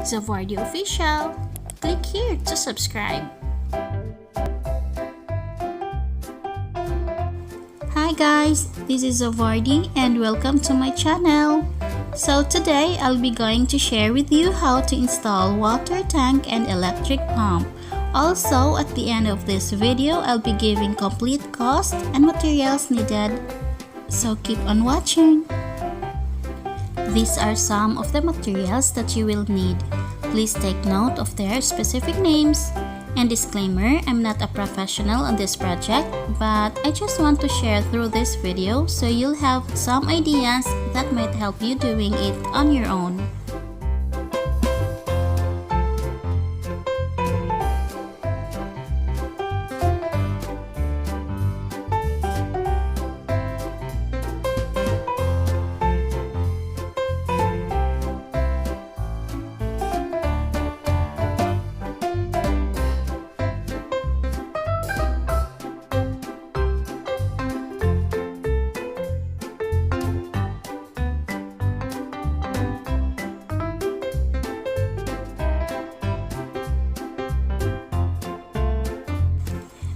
Zavardi Official. Click here to subscribe. Hi guys, this is Zavardi and welcome to my channel. So today I'll be going to share with you how to install water tank and electric pump. Also, at the end of this video, I'll be giving complete cost and materials needed. So keep on watching. These are some of the materials that you will need. Please take note of their specific names. And disclaimer, I'm not a professional on this project, but I just want to share through this video so you'll have some ideas that might help you doing it on your own.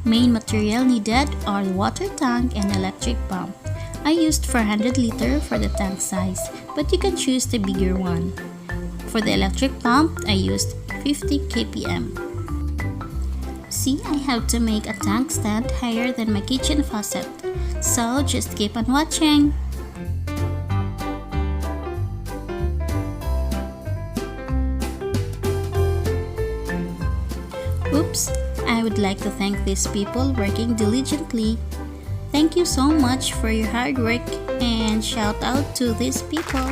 Main material needed are water tank and electric pump. I used 400 liter for the tank size, but you can choose the bigger one. For the electric pump, I used 50 kpm. See, I have to make a tank stand higher than my kitchen faucet, so just keep on watching. Oops! I would like to thank these people working diligently. Thank you so much for your hard work and shout out to these people.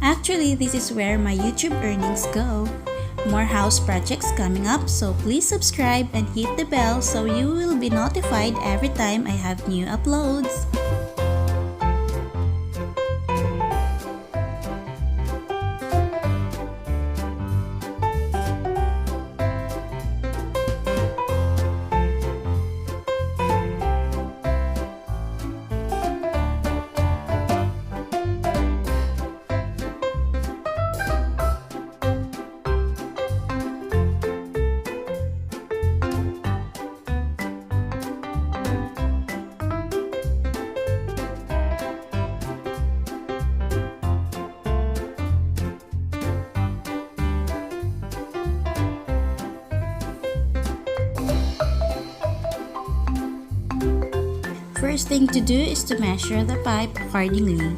Actually, this is where my YouTube earnings go. More house projects coming up, so please subscribe and hit the bell so you will be notified every time I have new uploads. First thing to do is to measure the pipe accordingly.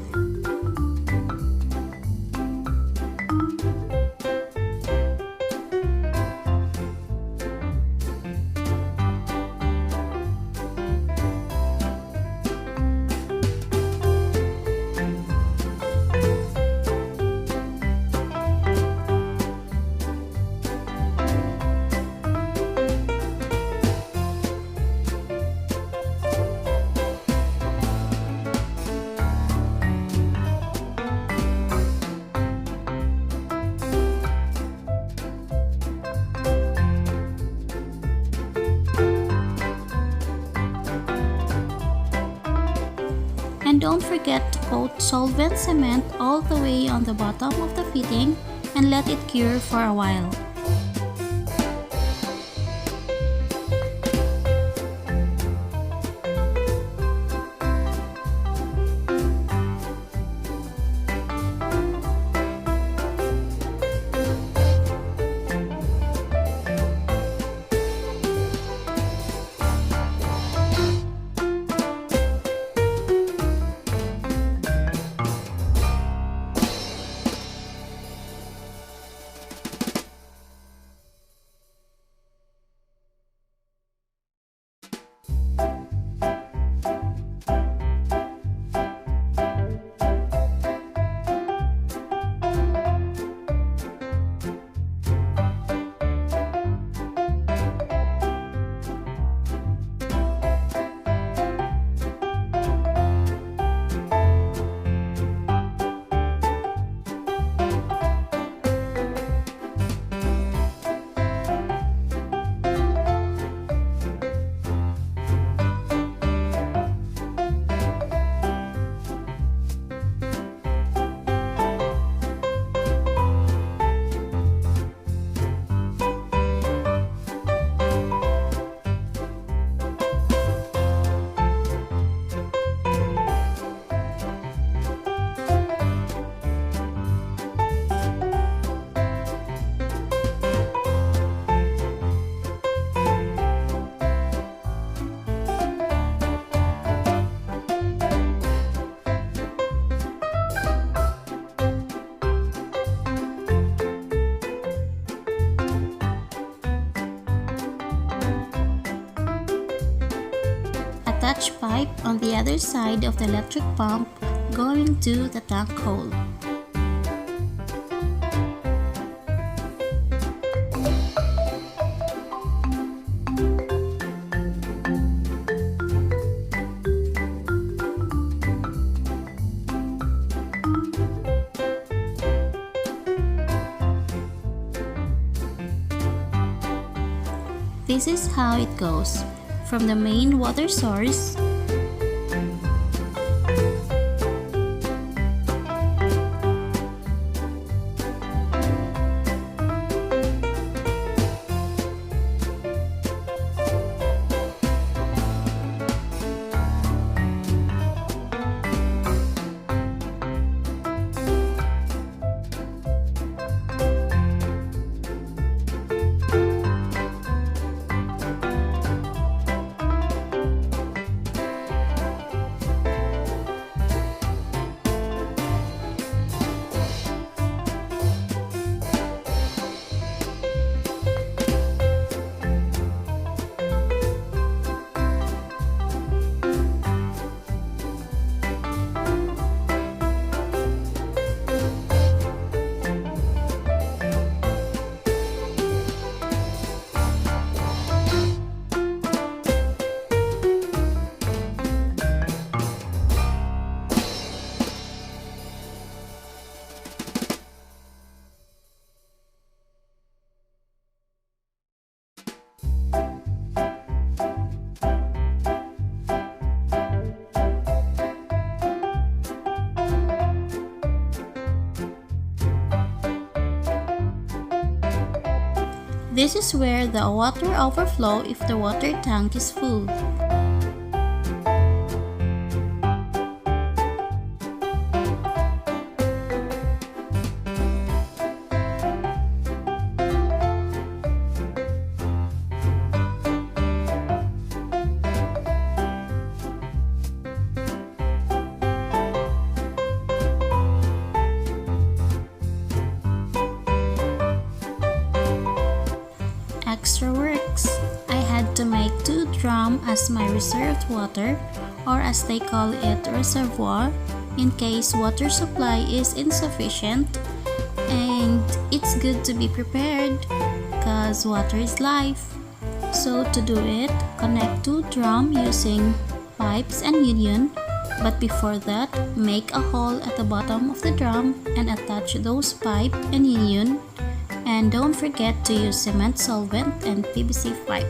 forget to coat solvent cement all the way on the bottom of the fitting and let it cure for a while. Attach pipe on the other side of the electric pump going to the tank hole. This is how it goes. From the main water source, this is where the water overflows if the water tank is full. Extra works. I had to make 2 drums as my reserved water, or as they call it, reservoir, in case water supply is insufficient. And it's good to be prepared because water is life. So to do it, connect 2 drums using pipes and union. But before that, make a hole at the bottom of the drum and attach those pipe and union. And don't forget to use cement solvent and PVC pipe.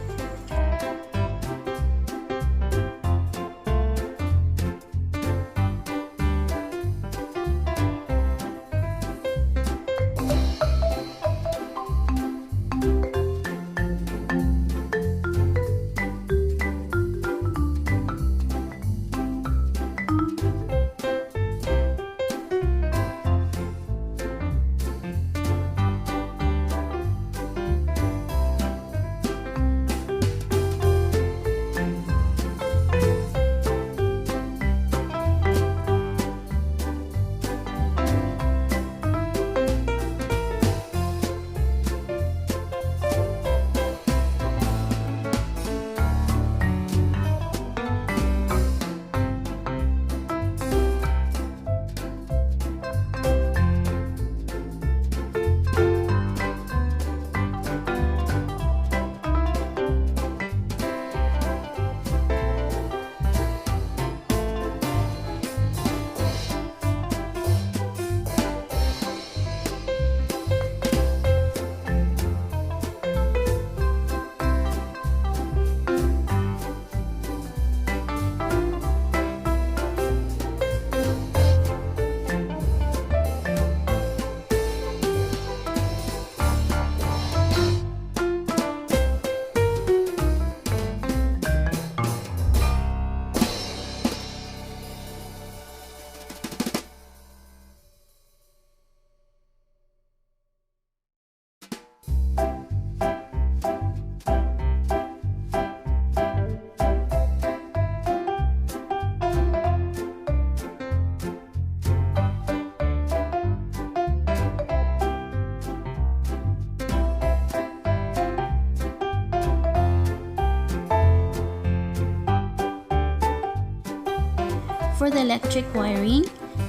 For the electric wiring,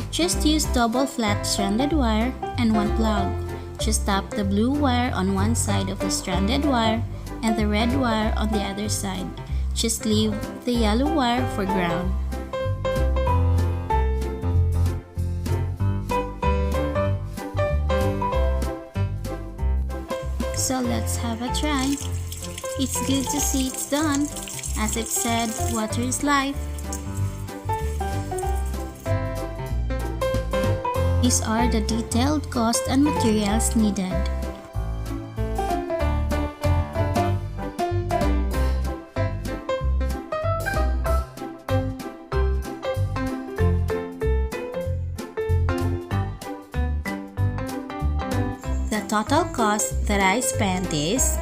just use double flat stranded wire and one plug. Just tap the blue wire on one side of the stranded wire and the red wire on the other side. Just leave the yellow wire for ground. So let's have a try. It's good to see it's done. As it said, water is life. These are the detailed cost and materials needed. The total cost that I spent is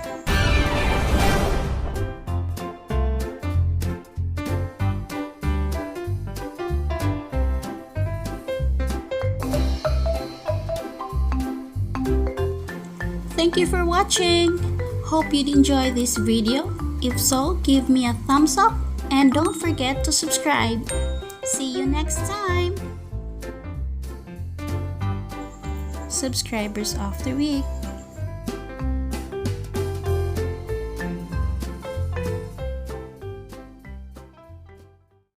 Thank you for watching. Hope you'd enjoy this video. If so, give me a thumbs up and don't forget to subscribe. See you next time. Subscribers of the week.